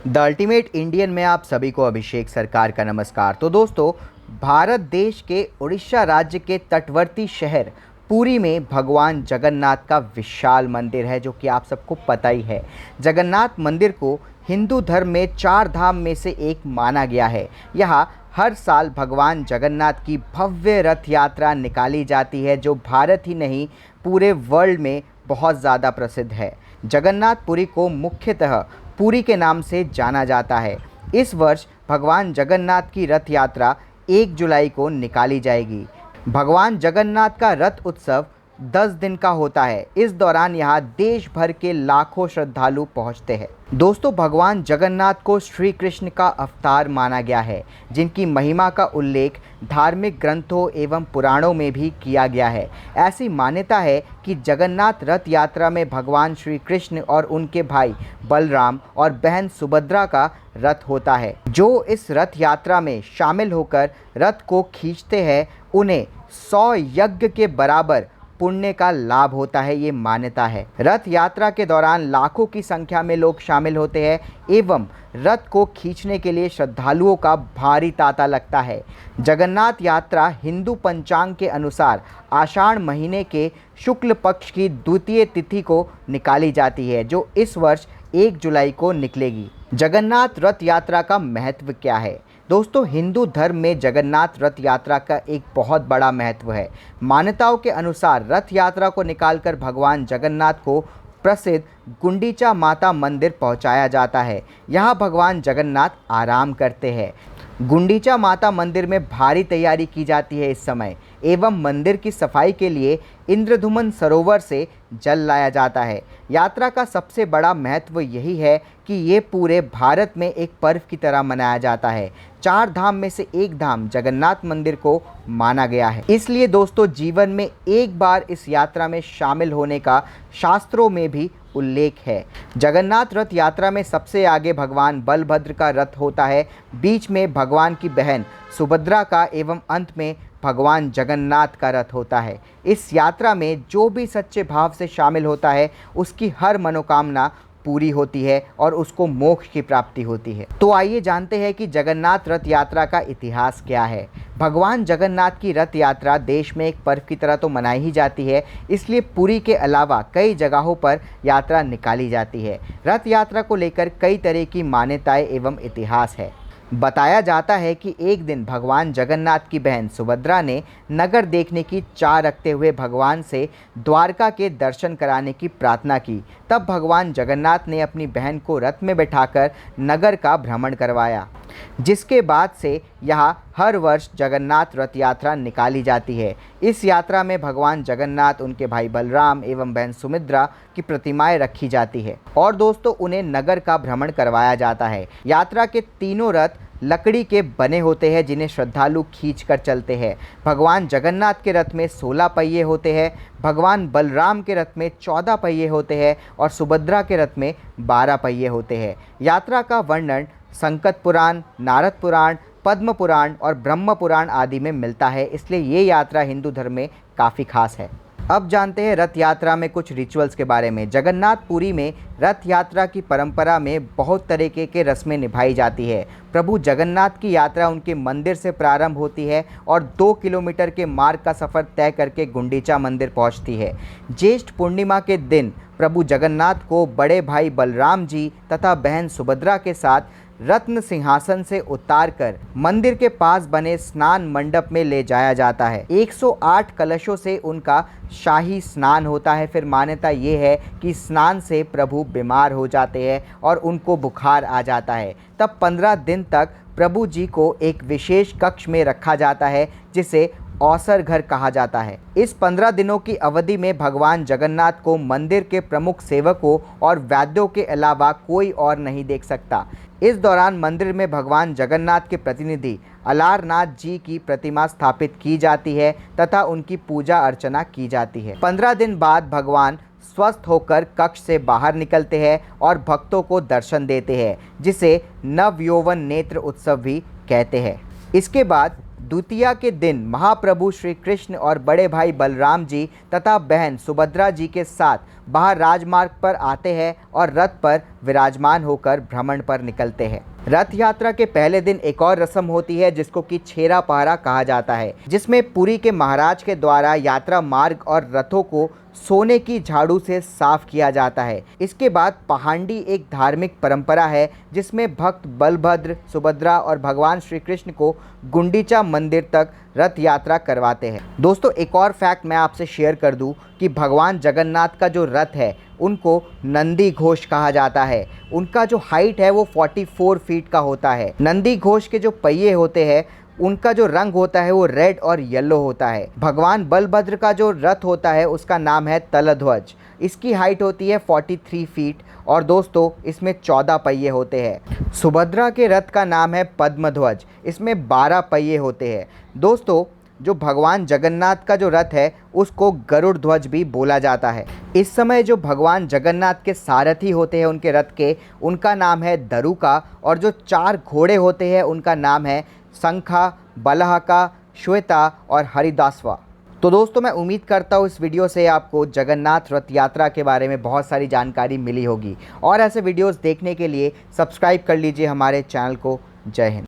The ultimate Indian में आप सभी को अभिषेक सरकार का नमस्कार। तो दोस्तों, भारत देश के उड़ीसा राज्य के तटवर्ती शहर पुरी में भगवान जगन्नाथ का विशाल मंदिर है, जो कि आप सबको पता ही है। जगन्नाथ मंदिर को हिंदू धर्म में चार धाम में से एक माना गया है। यहाँ हर साल भगवान जगन्नाथ की भव्य रथ यात्रा निकाली जाती है, जो भारत ही नहीं पूरे वर्ल्ड में बहुत ज़्यादा प्रसिद्ध है। जगन्नाथपुरी को मुख्यतः पुरी के नाम से जाना जाता है। इस वर्ष भगवान जगन्नाथ की रथ यात्रा 1 जुलाई को निकाली जाएगी। भगवान जगन्नाथ का रथ उत्सव 10 दिन का होता है। इस दौरान यहाँ देश भर के लाखों श्रद्धालु पहुँचते हैं। दोस्तों, भगवान जगन्नाथ को श्री कृष्ण का अवतार माना गया है, जिनकी महिमा का उल्लेख धार्मिक ग्रंथों एवं पुराणों में भी किया गया है। ऐसी मान्यता है कि जगन्नाथ रथ यात्रा में भगवान श्री कृष्ण और उनके भाई बलराम और बहन सुभद्रा का रथ होता है। जो इस रथ यात्रा में शामिल होकर रथ को खींचते हैं, उन्हें 100 यज्ञ के बराबर पुण्य का लाभ होता है, ये मान्यता है। रथ यात्रा के दौरान लाखों की संख्या में लोग शामिल होते हैं एवं रथ को खींचने के लिए श्रद्धालुओं का भारी तांता लगता है। जगन्नाथ यात्रा हिंदू पंचांग के अनुसार आषाढ़ महीने के शुक्ल पक्ष की द्वितीय तिथि को निकाली जाती है, जो इस वर्ष 1 जुलाई को निकलेगी। जगन्नाथ रथ यात्रा का महत्व क्या है? दोस्तों, हिंदू धर्म में जगन्नाथ रथ यात्रा का एक बहुत बड़ा महत्व है। मान्यताओं के अनुसार रथ यात्रा को निकालकर भगवान जगन्नाथ को प्रसिद्ध गुंडीचा माता मंदिर पहुंचाया जाता है। यहाँ भगवान जगन्नाथ आराम करते हैं। गुंडीचा माता मंदिर में भारी तैयारी की जाती है इस समय, एवं मंदिर की सफाई के लिए इंद्रधुमन सरोवर से जल लाया जाता है। यात्रा का सबसे बड़ा महत्व यही है कि ये पूरे भारत में एक पर्व की तरह मनाया जाता है। 4 धाम में से एक धाम जगन्नाथ मंदिर को माना गया है। इसलिए दोस्तों, जीवन में एक बार इस यात्रा में शामिल होने का शास्त्रों में भी उल्लेख है। जगन्नाथ रथ यात्रा में सबसे आगे भगवान बलभद्र का रथ होता है, बीच में भगवान की बहन सुभद्रा का एवं अंत में भगवान जगन्नाथ का रथ होता है। इस यात्रा में जो भी सच्चे भाव से शामिल होता है, उसकी हर मनोकामना पूरी होती है और उसको मोक्ष की प्राप्ति होती है। तो आइए जानते हैं कि जगन्नाथ रथ यात्रा का इतिहास क्या है। भगवान जगन्नाथ की रथ यात्रा देश में एक पर्व की तरह तो मनाई ही जाती है, इसलिए पुरी के अलावा कई जगहों पर यात्रा निकाली जाती है। रथ यात्रा को लेकर कई तरह की मान्यताएं एवं इतिहास है। बताया जाता है कि एक दिन भगवान जगन्नाथ की बहन सुभद्रा ने नगर देखने की चाह रखते हुए भगवान से द्वारका के दर्शन कराने की प्रार्थना की। तब भगवान जगन्नाथ ने अपनी बहन को रथ में बैठाकर नगर का भ्रमण करवाया, जिसके बाद से यहाँ हर वर्ष जगन्नाथ रथ यात्रा निकाली जाती है। इस यात्रा में भगवान जगन्नाथ, उनके भाई बलराम एवं बहन सुमित्रा की प्रतिमाएं रखी जाती है और दोस्तों, उन्हें नगर का भ्रमण करवाया जाता है। यात्रा के तीनों रथ लकड़ी के बने होते हैं, जिन्हें श्रद्धालु खींचकर चलते हैं। भगवान जगन्नाथ के रथ में 16 पहिए होते हैं, भगवान बलराम के रथ में 14 पहिए होते हैं और सुभद्रा के रथ में 12 पहिए होते हैं। यात्रा का वर्णन संकट पुराण, नारद पुराण, पद्म पुराण और ब्रह्म पुराण आदि में मिलता है, इसलिए ये यात्रा हिंदू धर्म में काफ़ी खास है। अब जानते हैं रथ यात्रा में कुछ रिचुअल्स के बारे में। जगन्नाथपुरी में रथ यात्रा की परंपरा में बहुत तरीके के रस्में निभाई जाती है। प्रभु जगन्नाथ की यात्रा उनके मंदिर से प्रारंभ होती है और 2 किलोमीटर के मार्ग का सफ़र तय करके गुंडीचा मंदिर पहुंचती है। ज्येष्ठ पूर्णिमा के दिन प्रभु जगन्नाथ को बड़े भाई बलराम जी तथा बहन सुभद्रा के साथ रत्न सिंहासन से उतारकर मंदिर के पास बने स्नान मंडप में ले जाया जाता है। 108 कलशों से उनका शाही स्नान होता है। फिर मान्यता ये है कि स्नान से प्रभु बीमार हो जाते हैं और उनको बुखार आ जाता है। तब 15 दिन तक प्रभु जी को एक विशेष कक्ष में रखा जाता है, जिसे औसर घर कहा जाता है। इस 15 दिनों की अवधि में भगवान जगन्नाथ को मंदिर के प्रमुख सेवकों और वैद्यों के अलावा कोई और नहीं देख सकता। इस दौरान मंदिर में भगवान जगन्नाथ के प्रतिनिधि अलारनाथ जी की प्रतिमा स्थापित की जाती है तथा उनकी पूजा अर्चना की जाती है। 15 दिन बाद भगवान स्वस्थ होकर कक्ष से बाहर निकलते हैं और भक्तों को दर्शन देते हैं, जिसे नवयौवन नेत्र उत्सव भी कहते हैं। इसके बाद द्वितीया के दिन महाप्रभु श्री कृष्ण और बड़े भाई बलराम जी तथा बहन सुभद्रा जी के साथ बाहर राजमार्ग पर आते हैं और रथ पर विराजमान होकर भ्रमण पर निकलते हैं। रथ यात्रा के पहले दिन एक और रस्म होती है जिसको कि छेरा पहरा कहा जाता है, जिसमें पुरी के महाराज के द्वारा यात्रा मार्ग और रथों को सोने की झाड़ू से साफ किया जाता है। इसके बाद पहांडी एक धार्मिक परंपरा है जिसमें भक्त बलभद्र, सुभद्रा और भगवान श्री कृष्ण को गुंडीचा मंदिर तक रथ यात्रा करवाते हैं। दोस्तों, एक और फैक्ट मैं आपसे शेयर कर दूं कि भगवान जगन्नाथ का जो रथ है उनको नंदी घोष कहा जाता है। उनका जो हाइट है वो 44 फीट का होता है। नंदी घोष के जो पहिए होते हैं उनका जो रंग होता है वो रेड और येलो होता है। भगवान बलभद्र का जो रथ होता है उसका नाम है तलध्वज। इसकी हाइट होती है 43 फीट और दोस्तों इसमें 14 पहिए होते हैं। सुभद्रा के रथ का नाम है पद्मध्वज। इसमें 12 पहिए होते हैं। दोस्तों, जो भगवान जगन्नाथ का जो रथ है उसको गरुड़ ध्वज भी बोला जाता है। इस समय जो भगवान जगन्नाथ के सारथी होते हैं उनके रथ के, उनका नाम है दरुका और जो 4 घोड़े होते हैं उनका नाम है शंखा, बलहका, श्वेता और हरिदासवा। तो दोस्तों, मैं उम्मीद करता हूँ इस वीडियो से आपको जगन्नाथ रथ यात्रा के बारे में बहुत सारी जानकारी मिली होगी और ऐसे वीडियोस देखने के लिए सब्सक्राइब कर लीजिए हमारे चैनल को। जय हिंद।